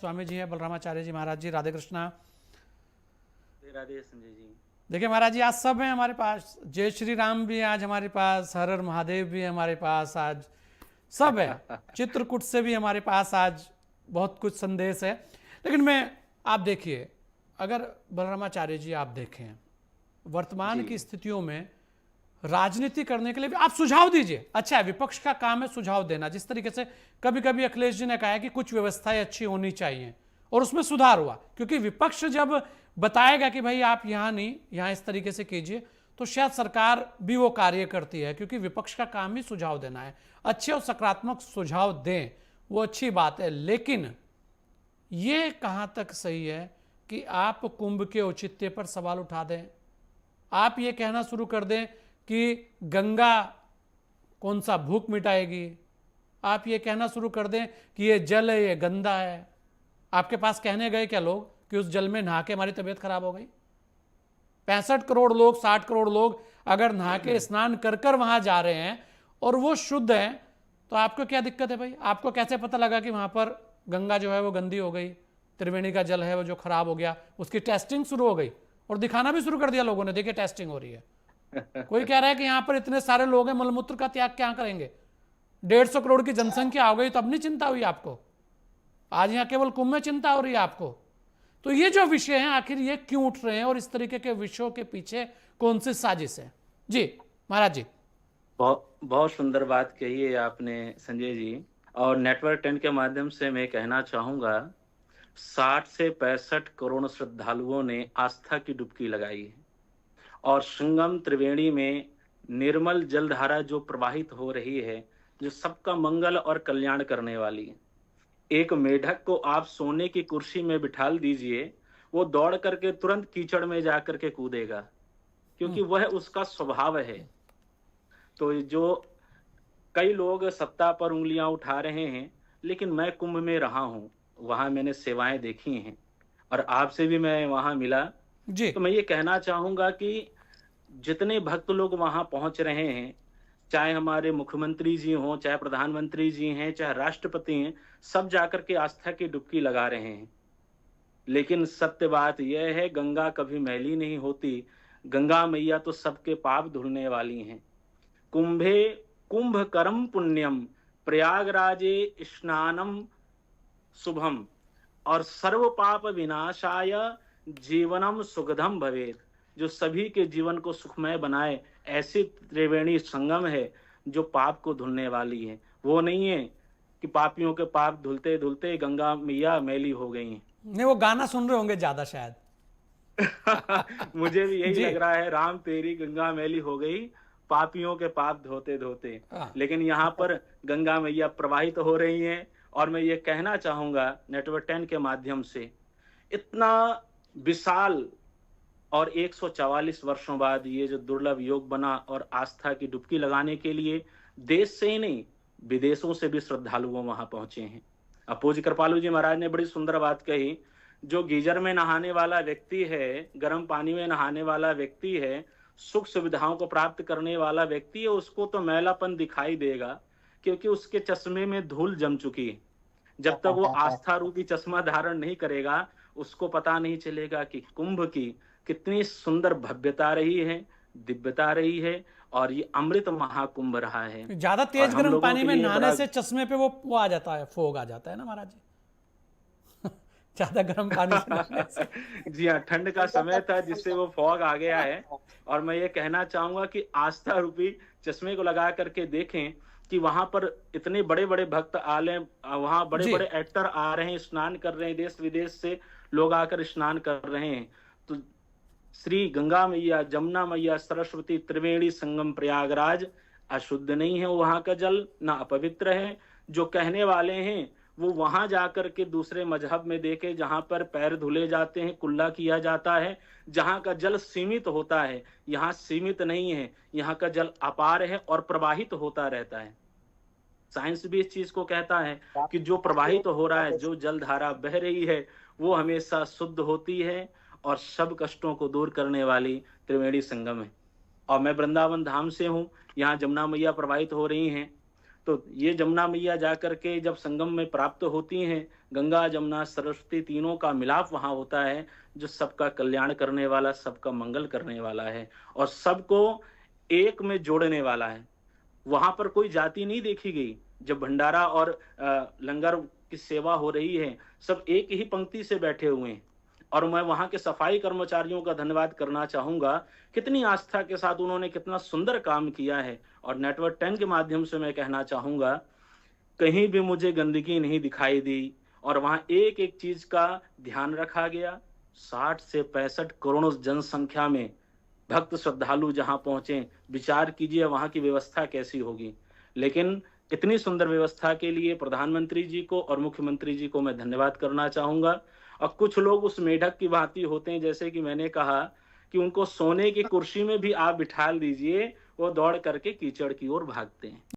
स्वामी जी हैं बलरामाचार्य जी महाराज जी। राधे कृष्णा। राधे संजय जी। देखिए महाराज जी, आज सब है हमारे पास। जय श्री राम भी आज हमारे पास, हर हर महादेव भी हमारे पास आज, सब है। चित्रकूट से भी हमारे पास आज बहुत कुछ संदेश है। लेकिन आप देखिए, अगर बलरामाचार्य जी आप देखें वर्तमान की स्थितियों में राजनीति करने के लिए भी आप सुझाव दीजिए। अच्छा है, विपक्ष का काम है सुझाव देना। जिस तरीके से कभी कभी अखिलेश जी ने कहा है कि कुछ व्यवस्थाएं अच्छी होनी चाहिए और उसमें सुधार हुआ, क्योंकि विपक्ष जब बताएगा कि भाई आप यहां नहीं, यहां इस तरीके से कीजिए, तो शायद सरकार भी वो कार्य करती है, क्योंकि विपक्ष का काम ही सुझाव देना है। अच्छे और सकारात्मक सुझाव दें, वो अच्छी बात है। लेकिन ये कहां तक सही है कि आप कुंभ के औचित्य पर सवाल उठा दें, आप ये कहना शुरू कर दें कि गंगा कौन सा भूख मिटाएगी, आप ये कहना शुरू कर दें कि ये जल है, ये गंदा है। आपके पास कहने गए क्या लोग कि उस जल में नहा के हमारी तबीयत खराब हो गई? 65 करोड़ लोग, 60 करोड़ लोग अगर नहा के स्नान कर कर वहां जा रहे हैं और वो शुद्ध है, तो आपको क्या दिक्कत है भाई? आपको कैसे पता लगा कि वहां पर गंगा जो है वो गंदी हो गई, त्रिवेणी का जल है वो जो खराब हो गया? उसकी टेस्टिंग शुरू हो गई और दिखाना भी शुरू कर दिया लोगों ने, देखिए टेस्टिंग हो रही है। कोई कह रहा है कि यहां पर इतने सारे लोग हैं, मलमूत्र का त्याग क्या करेंगे? 150 करोड़ की जनसंख्या हो गई, तो अब नहीं चिंता हुई आपको? आज यहां केवल कुंभ में चिंता हो रही है आपको? तो ये जो विषय हैं, आखिर ये क्यों उठ रहे हैं और इस तरीके के विषयों के पीछे कौन सी साजिश है? जी महाराज जी। बहुत बहुत सुंदर बात कही है आपने संजय जी। और नेटवर्क 10 के माध्यम से मैं कहना चाहूंगा, 60 से 65 करोड़ श्रद्धालुओं ने आस्था की डुबकी लगाई है और संगम त्रिवेणी में निर्मल जलधारा जो प्रवाहित हो रही है, जो सबका मंगल और कल्याण करने वाली है। एक मेढक को आप सोने की कुर्सी में बिठाल दीजिए, वो दौड़ करके तुरंत कीचड़ में जाकर के कूदेगा, क्योंकि वह उसका स्वभाव है। तो जो कई लोग सत्ता पर उंगलियां उठा रहे हैं, लेकिन मैं कुंभ में रहा हूं, वहां मैंने सेवाएं देखी हैं और आपसे भी मैं वहां मिला। जी तो मैं ये कहना चाहूंगा कि जितने भक्त लोग वहां पहुंच रहे हैं, चाहे हमारे मुख्यमंत्री जी हों, चाहे प्रधानमंत्री जी हैं, चाहे राष्ट्रपति हैं, सब जाकर के आस्था की डुबकी लगा रहे हैं। लेकिन सत्य बात यह है, गंगा कभी मैली नहीं होती। गंगा मैया तो सबके पाप धुलने वाली हैं। कुंभे कुंभ करम पुण्यम, प्रयागराजे स्नानम शुभम, और सर्व पाप विनाशाय जीवनम सुखदम भवेत। जो सभी के जीवन को सुखमय बनाए, ऐसी त्रिवेणी संगम है जो पाप को धुलने वाली है। वो नहीं है कि पापियों के पाप धुलते धुलते गंगा मैया मैली हो गई हैं। नहीं, वो गाना सुन रहे होंगे ज्यादा शायद। मुझे भी यही जी लग रहा है, राम तेरी गंगा मैली हो गई, पापियों के पाप धोते धोते। हाँ। लेकिन यहाँ पर गंगा मैया प्रवाहित हो रही हैं। और मैं ये कहना चाहूंगा नेटवर्क 10 के माध्यम से, इतना विशाल और 144 वर्षों बाद ये जो दुर्लभ योग बना, और आस्था की डुबकी लगाने के लिए देश से ही नहीं, विदेशों से भी श्रद्धालुओं वहां पहुंचे हैं। अब पूज्य कृपालु जी महाराज ने बड़ी सुंदर बात कही, जो गीजर में नहाने वाला व्यक्ति है, गर्म पानी में नहाने वाला व्यक्ति है, सुख सुविधाओं को प्राप्त करने वाला व्यक्ति है, उसको तो मैलापन दिखाई देगा, क्योंकि उसके चश्मे में धूल जम चुकी है। जब तक वो आस्था रूपी चश्मा धारण नहीं करेगा, उसको पता नहीं चलेगा कि कुंभ की कितनी सुंदर भव्यता रही है, दिव्यता रही है, और ये अमृत महाकुंभ रहा है। ज्यादा तेज गर्म पानी में नहाने बड़ा से चश्मे पे वो आ जाता है, फोग आ जाता है ना महाराज जी? ज्यादा गर्म पानी से नहाने से। जी हाँ, ठंड का समय था जिससे वो फॉग आ गया है। और मैं ये कहना चाहूंगा कि आस्था रूपी चश्मे को लगा करके देखें कि वहां पर इतने बड़े बड़े भक्त आले, वहां बड़े जी बड़े एक्टर आ रहे हैं, स्नान कर रहे हैं, देश विदेश से लोग आकर स्नान कर रहे हैं। तो श्री गंगा मैया, जमुना मैया, सरस्वती, त्रिवेणी संगम प्रयागराज अशुद्ध नहीं है वहां का जल, ना अपवित्र है। जो कहने वाले हैं वो वहां जाकर के दूसरे मजहब में देखे, जहां पर पैर धुले जाते हैं, कुल्ला किया जाता है, जहां का जल सीमित होता है। यहाँ सीमित नहीं है, यहाँ का जल अपार है और प्रवाहित होता रहता है। साइंस भी इस चीज को कहता है कि जो प्रवाहित हो रहा है, जो जल धारा बह रही है, वो हमेशा शुद्ध होती है और सब कष्टों को दूर करने वाली त्रिवेणी संगम है। और मैं वृंदावन धाम से हूँ, यहाँ जमुना मैया प्रवाहित हो रही हैं। तो ये जमुना मैया जाकर के जब संगम में प्राप्त होती हैं, गंगा जमुना सरस्वती तीनों का मिलाप वहां होता है, जो सबका कल्याण करने वाला, सबका मंगल करने वाला है और सबको एक में जोड़ने वाला है। वहां पर कोई जाति नहीं देखी गई। जब भंडारा और लंगर की सेवा हो रही है, सब एक ही पंक्ति से बैठे हुए हैं। और मैं वहां के सफाई कर्मचारियों का धन्यवाद करना चाहूंगा, कितनी आस्था के साथ उन्होंने कितना सुंदर काम किया है। और नेटवर्क 10 के माध्यम से मैं कहना चाहूंगा, कहीं भी मुझे गंदगी नहीं दिखाई दी और वहां एक एक चीज का ध्यान रखा गया। 60 से 65 करोड़ जनसंख्या में भक्त श्रद्धालु जहां पहुंचे, विचार कीजिए वहां की व्यवस्था कैसी होगी। लेकिन इतनी सुंदर व्यवस्था के लिए प्रधानमंत्री जी को और मुख्यमंत्री जी को मैं धन्यवाद करना चाहूंगा। और कुछ लोग उस मेढक की भांति होते हैं, जैसे कि मैंने कहा कि उनको सोने की कुर्सी में भी आप बिठा दीजिए, वो दौड़ करके कीचड़ की ओर भागते हैं।